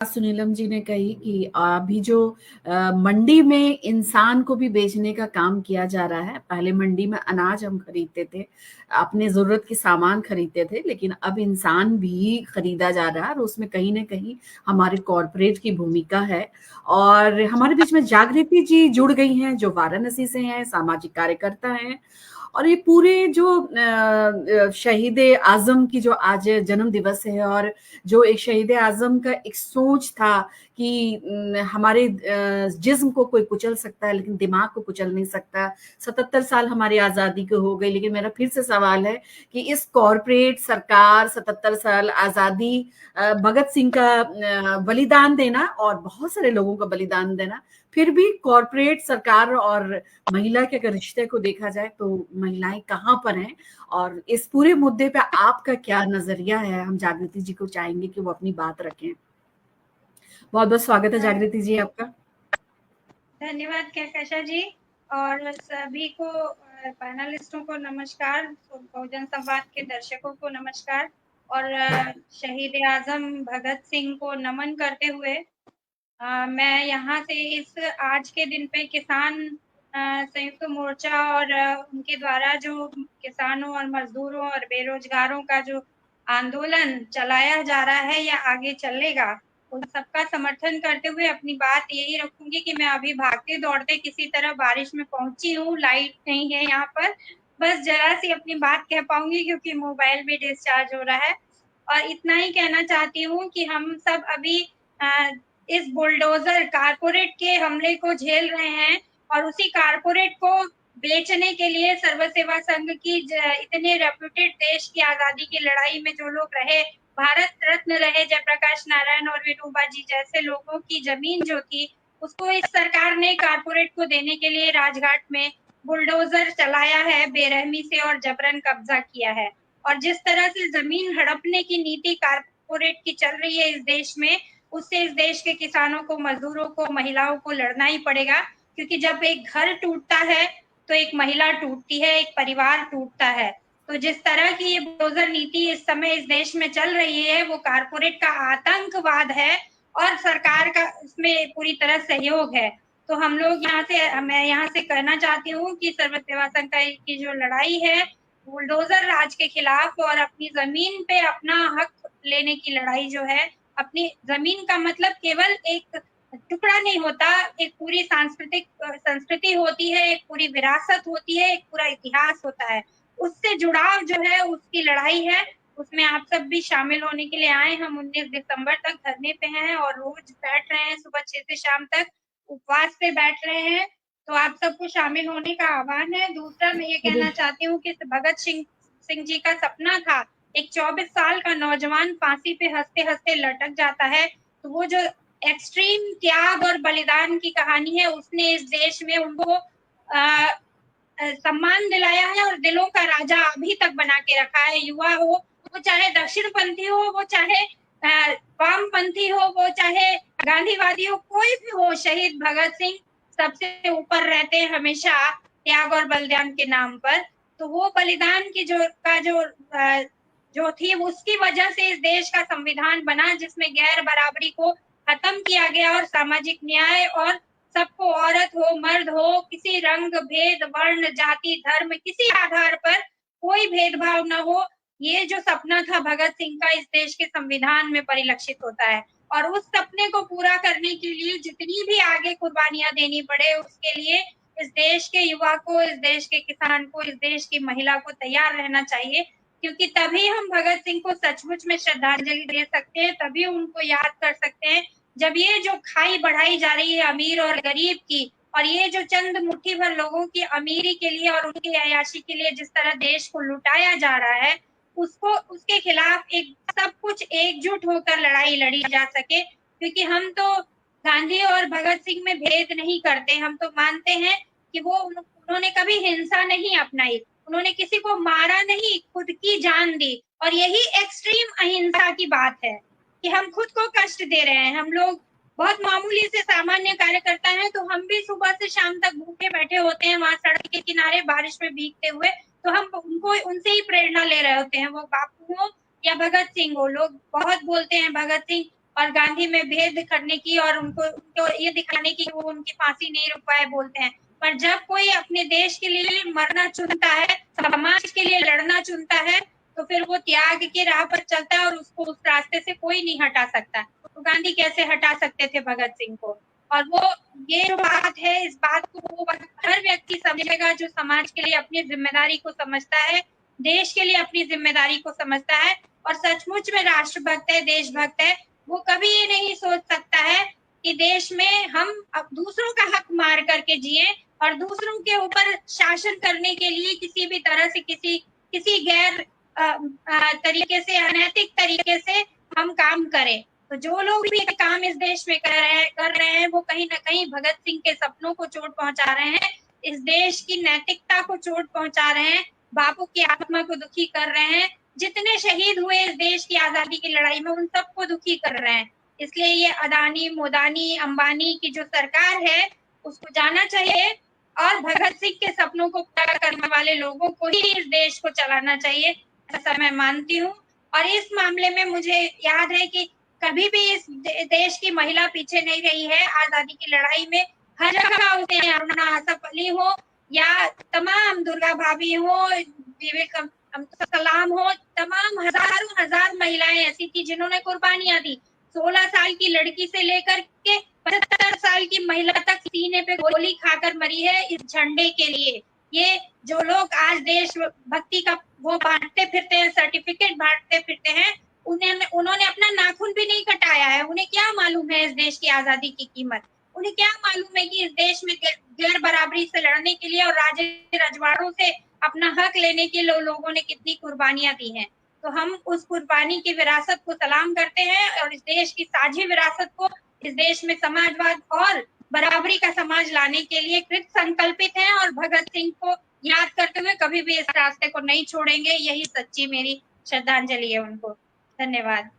सुनीलम जी ने कही कि अभी जो मंडी में इंसान को भी बेचने का काम किया जा रहा है। पहले मंडी में अनाज हम खरीदते थे, अपने जरूरत के सामान खरीदते थे, लेकिन अब इंसान भी खरीदा जा रहा है और उसमें कहीं ना कहीं हमारे कॉरपोरेट की भूमिका है। और हमारे बीच में जागृति जी जुड़ गई हैं, जो वाराणसी से हैं, सामाजिक कार्यकर्ता हैं। और ये पूरे जो शहीद आजम की जो आज जन्म दिवस है, और जो एक शहीद आजम का एक सोच था कि हमारे जिस्म को कोई कुचल सकता है लेकिन दिमाग को कुचल नहीं सकता। 77 साल हमारी आजादी को हो गई, लेकिन मेरा फिर से सवाल है कि इस कॉरपोरेट सरकार 77 साल आजादी, भगत सिंह का बलिदान देना और बहुत सारे लोगों का बलिदान देना, फिर भी कॉरपोरेट सरकार और महिला के अगर रिश्ते को देखा जाए तो महिलाएं कहाँ पर हैं, और इस पूरे मुद्दे पे आपका क्या नजरिया है? हम जागृति जी को चाहेंगे कि वो अपनी बात रखें। बहुत बहुत स्वागत है जागृति जी आपका। धन्यवाद कहकशा जी, और सभी को पैनलिस्टों को नमस्कार, बहुजन संवाद के दर्शकों को नमस्कार, और शहीद आजम भगत सिंह को नमन करते हुए मैं यहाँ से इस आज के दिन पे किसान संयुक्त मोर्चा और उनके द्वारा जो किसानों और मजदूरों और बेरोजगारों का जो आंदोलन चलाया जा रहा है या आगे चलेगा, उन सबका समर्थन करते हुए अपनी बात यही रखूंगी कि मैं अभी भागते दौड़ते किसी तरह बारिश में पहुंची हूँ, लाइट नहीं है यहाँ पर, बस जरा सी अपनी बात कह पाऊंगी क्योंकि मोबाइल भी डिस्चार्ज हो रहा है। और इतना ही कहना चाहती हूँ कि हम सब अभी इस बुलडोजर कारपोरेट के हमले को झेल रहे हैं, और उसी कारपोरेट को बेचने के लिए सर्व सेवा संघ की इतने रेप्यूटेड देश की आजादी की लड़ाई में जो लोग रहे, भारत रत्न रहे जयप्रकाश नारायण और विनोबा जी जैसे लोगों की जमीन जो थी, उसको इस सरकार ने कारपोरेट को देने के लिए राजघाट में बुलडोजर चलाया है, बेरहमी से और जबरन कब्जा किया है। और जिस तरह से जमीन हड़पने की नीति कारपोरेट की चल रही है इस देश में, उससे इस देश के किसानों को, मजदूरों को, महिलाओं को लड़ना ही पड़ेगा, क्योंकि जब एक घर टूटता है तो एक महिला टूटती है, एक परिवार टूटता है। तो जिस तरह की ये बुलडोजर नीति इस समय इस देश में चल रही है, वो कारपोरेट का आतंकवाद है और सरकार का इसमें पूरी तरह सहयोग है। तो हम लोग यहाँ से, मैं यहाँ से कहना चाहती हूँ कि सर्व सेवा संघ की जो लड़ाई है बुलडोजर राज के खिलाफ और अपनी जमीन पे अपना हक लेने की लड़ाई जो है, अपनी जमीन का मतलब केवल एक टुकड़ा नहीं होता, एक पूरी सांस्कृतिक संस्कृति होती है, एक पूरी विरासत होती है, एक पूरा इतिहास होता है। उससे जुड़ाव जो है उसकी लड़ाई है, उसमें आप सब भी शामिल होने के लिए आए। हम 19 दिसंबर तक धरने पे हैं और रोज बैठ रहे हैं, सुबह 6 से शाम तक उपवास पे बैठ रहे हैं। तो आप सबको शामिल होने का आह्वान है। दूसरा मैं ये कहना चाहती हूँ कि भगत सिंह जी का सपना था, एक 24 साल का नौजवान फांसी पे हंसते हंसते लटक जाता है, तो वो जो एक्सट्रीम त्याग और बलिदान की कहानी है, उसने इस देश में उनको सम्मान दिलाया है और दिलों का राजा अभी तक बना के रखा है। युवा हो, वो चाहे दक्षिणपंथी हो, वो चाहे वामपंथी हो, वो चाहे गांधीवादी हो, कोई भी हो, शहीद भगत सिंह सबसे ऊपर रहते हैं हमेशा त्याग और बलिदान के नाम पर। तो वो बलिदान की जो थी, उसकी वजह से इस देश का संविधान बना, जिसमें गैर बराबरी को खत्म किया गया और सामाजिक न्याय और सबको, औरत हो मर्द हो, किसी रंग भेद वर्ण जाति धर्म किसी आधार पर कोई भेदभाव न हो, ये जो सपना था भगत सिंह का, इस देश के संविधान में परिलक्षित होता है। और उस सपने को पूरा करने के लिए जितनी भी आगे कुर्बानियां देनी पड़े, उसके लिए इस देश के युवा को, इस देश के किसान को, इस देश की महिला को तैयार रहना चाहिए, क्योंकि तभी हम भगत सिंह को सचमुच में श्रद्धांजलि दे सकते हैं, तभी उनको याद कर सकते हैं। जब ये जो खाई बढ़ाई जा रही है अमीर और गरीब की, और ये जो चंद मुट्ठी भर लोगों की अमीरी के लिए और उनकी अय्याशी के लिए जिस तरह देश को लुटाया जा रहा है, उसको, उसके खिलाफ एक सब कुछ एकजुट होकर लड़ाई लड़ी जा सके। क्योंकि हम तो गांधी और भगत सिंह में भेद नहीं करते, हम तो मानते हैं कि वो उन्होंने कभी हिंसा नहीं अपनाई, उन्होंने किसी को मारा नहीं, खुद की जान दी। और यही एक्सट्रीम अहिंसा की बात है कि हम खुद को कष्ट दे रहे हैं। हम लोग बहुत मामूली से सामान्य कार्यकर्ता हैं, तो हम भी सुबह से शाम तक भूखे बैठे होते हैं वहां सड़क के किनारे बारिश में भीगते हुए, तो हम उनको, उनसे ही प्रेरणा ले रहे होते हैं, वो बापू हो या भगत सिंह हो। लोग बहुत बोलते हैं भगत सिंह और गांधी में भेद करने की और उनको ये दिखाने की वो उनकी फांसी नहीं रुक पाए बोलते हैं। पर जब कोई अपने देश के लिए मरना चुनता है, समाज के लिए लड़ना चुनता है, तो फिर वो त्याग के राह पर चलता है और उसको उस रास्ते से कोई नहीं हटा सकता। तो गांधी कैसे हटा सकते थे भगत सिंह को? और वो ये जो बात है, इस बात को वो हर व्यक्ति समझेगा जो समाज के लिए अपनी जिम्मेदारी को समझता है, देश के लिए अपनी जिम्मेदारी को समझता है और सचमुच में राष्ट्रभक्त है, देशभक्त है। वो कभी ये नहीं सोच सकता है कि देश में हम अब दूसरों का हक मार करके जिए और दूसरों के ऊपर शासन करने के लिए किसी भी तरह से किसी गैर तरीके से, अनैतिक तरीके से हम काम करें। तो जो लोग भी काम इस देश में कर रहे हैं वो कहीं ना कहीं भगत सिंह के सपनों को चोट पहुंचा रहे हैं, इस देश की नैतिकता को चोट पहुंचा रहे हैं, बापू की आत्मा को दुखी कर रहे हैं। जितने शहीद हुए इस देश की आजादी की लड़ाई में उन सबको दुखी कर रहे हैं। इसलिए ये अदानी, मोदानी, अंबानी की जो सरकार है उसको जाना चाहिए और भगत सिंह के सपनों को पूरा करने वाले लोगों को ही इस देश को चलाना चाहिए, ऐसा मैं मानती हूँ। और इस मामले में मुझे याद है कि कभी भी इस देश की महिला पीछे नहीं रही है आजादी की लड़ाई में। हर जगह उसने अरुणा आसफ अली हो या तमाम दुर्गा भाभी हो, विवेक सलाम हो, तमाम हजारों हजार महिलाएं ऐसी थी जिन्होंने कुर्बानियां दी। 16 साल की लड़की से लेकर के 75 साल की महिला तक सीने पे गोली खाकर मरी है इस झंडे के लिए। ये जो लोग आज देश भक्ति का वो बांटते फिरते हैं, सर्टिफिकेट बांटते फिरते हैं, उन्होंने अपना नाखून भी नहीं कटाया है। उन्हें क्या मालूम है इस देश की आजादी की कीमत? उन्हें क्या मालूम है कि इस देश में गैर बराबरी से लड़ने के लिए और राजे रजवाड़ों से अपना हक लेने के लिए लोगों ने कितनी कुर्बानियां दी हैं। तो हम उस कुर्बानी की विरासत को सलाम करते हैं और इस देश की साझी विरासत को, इस देश में समाजवाद और बराबरी का समाज लाने के लिए कृत संकल्पित हैं और भगत सिंह को याद करते हुए कभी भी इस रास्ते को नहीं छोड़ेंगे। यही सच्ची मेरी श्रद्धांजलि है उनको। धन्यवाद।